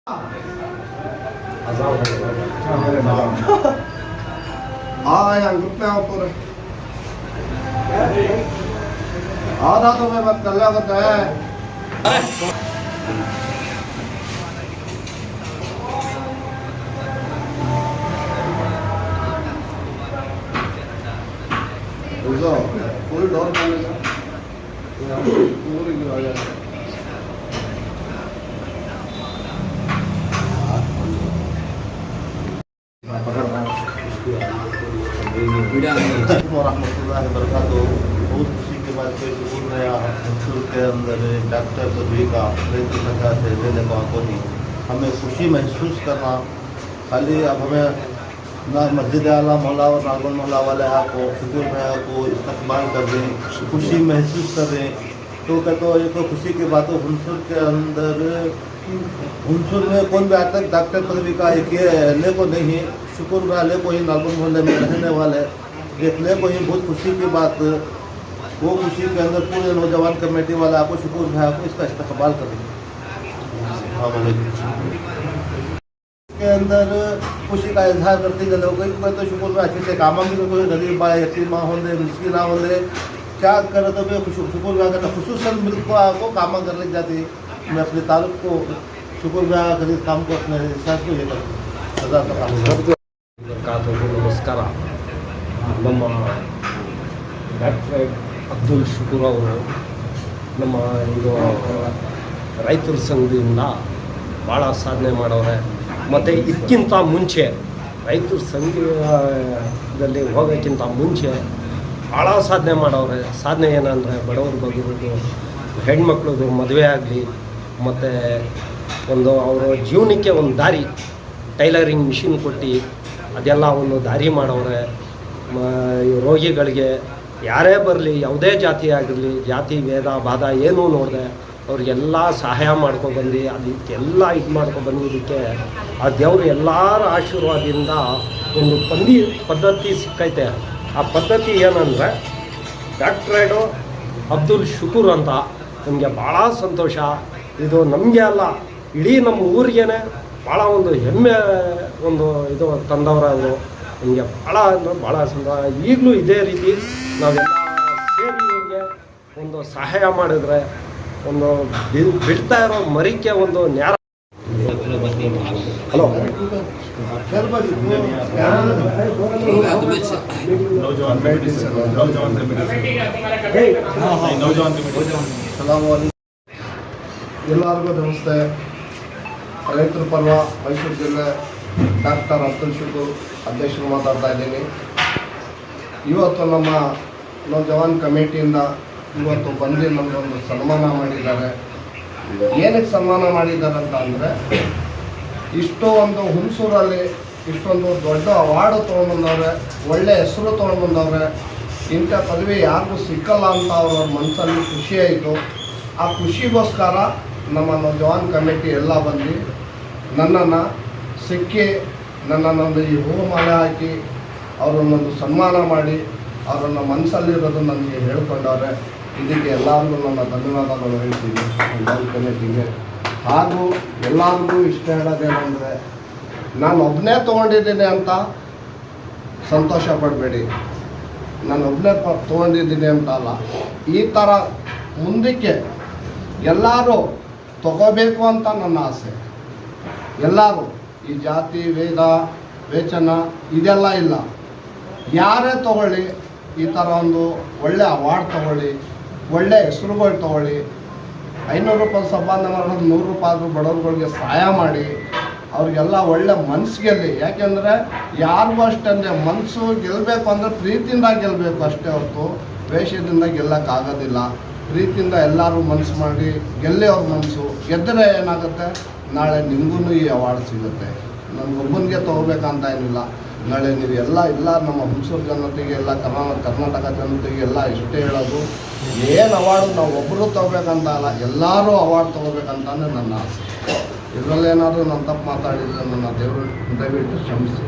हाँ यहाँ ग्रुप में आओ पूरे आधा तो मैं बात कर लिया करता है पूरी डोर पूरी आ जाए बहुत खुशी के बाद स्कूल नया स्कूल के अंदर डॉक्टर पदवी का केंद्र सरकार से देने को आपको ही हमें खुशी महसूस करना खाली अब हमें ना मस्जिद आला मोहल्ला और नागौर मोहल्ला वाले आपको शुक्र में आपको इस्तेमाल कर रहे हैं, खुशी महसूस कर रहे हैं। तो कहते हो ये तो खुशी की बात है। हुनसुर के अंदर हुनसुर में कौन भी आज तक डॉक्टर पदवी का एक ये ले को नहीं है, शुक्र में ले को ही नागौर मोहल्ले में रहने वाले देखने को ही बहुत खुशी की बात। वो खुशी के अंदर पूरे नौजवान कमेटी वाले आपको शुक्र है आपको इसका इस्तेमाल करेंगे। के अंदर खुशी का इजहार करते चले कोई तो शुक्र में अच्छे से काम भी कोई गरीब बा यतीमा होंगे मुश्किल होंगे क्या करे तो मैं शुक्र में करता खुसूसन मिल को आपको काम कर ले जाती। मैं अपने ताल्लुक को शुक्र में खरीद काम को अपने हिसाब को ये करता नमस्कार। ನಮ್ಮ ಡಾಕ್ಟರ್ ಅಬ್ದುಲ್ ಶುಕೂರ್ ಅವರು ನಮ್ಮ ಇದು ರೈತರ ಸಂಘದಿಂದ ಭಾಳ ಸಾಧನೆ ಮಾಡವ್ರೆ. ಮತ್ತು ಇದಕ್ಕಿಂತ ಮುಂಚೆ ರೈತರ ಸಂಘದಲ್ಲಿ ಹೋಗೋಕ್ಕಿಂತ ಮುಂಚೆ ಭಾಳ ಸಾಧನೆ ಮಾಡವ್ರೆ. ಸಾಧನೆ ಏನಂದರೆ ಬಡವ್ರ ಬಗ್ಗಿರೋದು, ಹೆಣ್ಮಕ್ಳದು ಮದುವೆ ಆಗಲಿ, ಮತ್ತು ಒಂದು ಅವರ ಜೀವನಕ್ಕೆ ಒಂದು ದಾರಿ ಟೈಲರಿಂಗ್ ಮಿಷಿನ್ ಕೊಟ್ಟು ಅದೆಲ್ಲ ಒಂದು ದಾರಿ ಮಾಡವ್ರೆ. ರೋಗಿಗಳಿಗೆ ಯಾರೇ ಬರಲಿ, ಯಾವುದೇ ಜಾತಿ ಆಗಿರಲಿ, ಜಾತಿ ಭೇದ ಬಾಧ ಏನೂ ನೋಡಿದೆ ಅವ್ರಿಗೆಲ್ಲ ಸಹಾಯ ಮಾಡ್ಕೊಬಂದು ಅದಕ್ಕೆಲ್ಲ ಇದು ಮಾಡ್ಕೊಬಂದಿದ್ದಕ್ಕೆ ಆ ದೇವರು ಎಲ್ಲರ ಆಶೀರ್ವಾದದಿಂದ ಒಂದು ಪದ್ಧತಿ ಸಿಕ್ಕೈತೆ. ಆ ಪದ್ಧತಿ ಏನಂದರೆ ಡಾಕ್ಟ್ರೇಡು ಅಬ್ದುಲ್ ಶುಕೂರ್ ಅಂತ. ನಮಗೆ ಭಾಳ ಸಂತೋಷ. ಇದು ನಮಗೆ ಅಲ್ಲ, ಇಡೀ ನಮ್ಮ ಊರಿಗೇ ಭಾಳ ಒಂದು ಹೆಮ್ಮೆ ಒಂದು ಇದು ತಂದವರು ಅವರು. ನಮಗೆ ಭಾಳ ಅಂದರೆ ಭಾಳ ಸಂತೋಷ. ಈಗಲೂ ಇದೇ ರೀತಿ ನಾವೆಲ್ಲ ಸೇರಿ ಇವ್ರಿಗೆ ಒಂದು ಸಹಾಯ ಮಾಡಿದ್ರೆ ಒಂದು ಬಿಡ್ತಾ ಇರೋ ಮರಿಕೆ ಒಂದು ನ್ಯಾರ. ಹಲೋ ಎಲ್ಲರಿಗೂ ನಮಸ್ತೆ. ರೈತರ ಪರ್ವ ಮೈಸೂರು ಜಿಲ್ಲೆ ಡಾಕ್ಟರ್ ಅಬ್ದುಲ್ ಶುಕೂರ್ ಅಧ್ಯಕ್ಷರು ಮಾತಾಡ್ತಾ ಇದ್ದೀನಿ. ಇವತ್ತು ನಮ್ಮ ನೌಜವಾನ್ ಕಮಿಟಿಯಿಂದ ಇವತ್ತು ಬಂದು ನಮಗೊಂದು ಸನ್ಮಾನ ಮಾಡಿದ್ದಾರೆ. ಏನಕ್ಕೆ ಸನ್ಮಾನ ಮಾಡಿದ್ದಾರೆ ಅಂತ ಅಂದರೆ, ಇಷ್ಟೋ ಒಂದು ಹುಣಸೂರಲ್ಲಿ ಇಷ್ಟೊಂದು ದೊಡ್ಡ ಅವಾರ್ಡು ತೊಗೊಂಡ್ಬಂದವ್ರೆ, ಒಳ್ಳೆ ಹೆಸರು ತೊಗೊಂಡ್ಬಂದವ್ರೆ. ಇಂಥ ಪದವಿ ಯಾರಿಗೂ ಸಿಕ್ಕಲ್ಲ ಅಂತ ಅವ್ರ ಮನಸ್ಸಲ್ಲಿ ಖುಷಿ ಆಯಿತು. ಆ ಖುಷಿಗೋಸ್ಕರ ನಮ್ಮ ನೌಜವಾನ್ ಕಮಿಟಿ ಎಲ್ಲ ಬಂದು ನನ್ನನ್ನು ಸಿಕ್ಕಿ ನನ್ನನ್ನೊಂದು ಈ ಹೂಮಾಲೆ ಹಾಕಿ ಅವರನ್ನೊಂದು ಸನ್ಮಾನ ಮಾಡಿ ಅವರನ್ನು ಮನಸ್ಸಲ್ಲಿರೋದು ನನಗೆ ಹೇಳ್ಕೊಂಡವ್ರೆ. ಇದಕ್ಕೆ ಎಲ್ಲರಿಗೂ ನನ್ನ ಧನ್ಯವಾದಗಳು ಹೇಳ್ತೀನಿ ನೌಜವಾನ್ ಕಮಿಟಿಗೆ. ಹಾಗೂ ಎಲ್ಲರಿಗೂ ಇಷ್ಟ ಹೇಳೋದೇನೆಂದರೆ, ನಾನು ಒಬ್ಬನೇ ತೊಗೊಂಡಿದ್ದೀನಿ ಅಂತ ಸಂತೋಷ ಪಡಬೇಡಿ. ನಾನು ಒಬ್ಬನೇ ತೊಗೊಂಡಿದ್ದೀನಿ ಅಂತ ಅಲ್ಲ, ಈ ಥರ ಮುಂದಕ್ಕೆ ಎಲ್ಲರೂ ತಗೋಬೇಕು ಅಂತ ನನ್ನ ಆಸೆ. ಎಲ್ಲರೂ ಈ ಜಾತಿ ಭೇದ ವೇಚನ ಇದೆಲ್ಲ ಇಲ್ಲ, ಯಾರೇ ತಗೊಳ್ಳಿ ಈ ಥರ ಒಂದು ಒಳ್ಳೆ ಅವಾರ್ಡ್ ತಗೊಳ್ಳಿ, ಒಳ್ಳೆ ಹೆಸರುಗಳು ತಗೊಳ್ಳಿ. 500 ರೂಪಾಯಿ ಸಂಪಾದನೆ ಮಾಡೋದು 100 ರೂಪಾಯಿ ಆದರೂ ಬಡವ್ರುಗಳಿಗೆ ಸಹಾಯ ಮಾಡಿ ಅವ್ರಿಗೆಲ್ಲ ಒಳ್ಳೆ ಮನಸ್ಸು ಗೆಲ್ಲಿ. ಯಾಕೆಂದರೆ ಯಾರಿಗೂ ಅಷ್ಟೇ ಮನಸ್ಸು ಗೆಲ್ಲಬೇಕು ಅಂದರೆ ಪ್ರೀತಿಯಿಂದ ಗೆಲ್ಲಬೇಕು ಅಷ್ಟೇ ಹೊರತು ವೇಷದಿಂದ ಗೆಲ್ಲಕ್ಕಾಗೋದಿಲ್ಲ. ಪ್ರೀತಿಯಿಂದ ಎಲ್ಲರೂ ಮನಸ್ಸು ಮಾಡಿ ಗೆಲ್ಲಿ ಅವ್ರ ಮನಸ್ಸು ಗೆದ್ದರೆ ಏನಾಗುತ್ತೆ, ನಾಳೆ ನಿಮಗೂ ಈ ಅವಾರ್ಡ್ ಸಿಗುತ್ತೆ. ನನಗೊಬ್ಬನಿಗೆ ತೊಗೋಬೇಕಂತ ಏನಿಲ್ಲ. ನಾಳೆ ನೀವು ಎಲ್ಲ ನಮ್ಮ ಹುಣಸೂರು ಜನತೆಗೆ ಎಲ್ಲ ಕರ್ನಾಟಕ ಜನತೆಗೆ ಎಲ್ಲ ಇಷ್ಟೇ ಹೇಳೋದು, ಏನು ಅವಾರ್ಡು ನಾವು ಒಬ್ಬರು ತೊಗೋಬೇಕಂತ ಅಲ್ಲ, ಎಲ್ಲರೂ ಅವಾರ್ಡ್ ತೊಗೋಬೇಕಂತಾನೆ ನನ್ನ ಆಸೆ. ಇದರಲ್ಲೇನಾದರೂ ನಾನು ತಪ್ಪು ಮಾತಾಡಿದರೆ ನನ್ನ ದಯವಿಟ್ಟು ಕ್ಷಮಿಸಿ.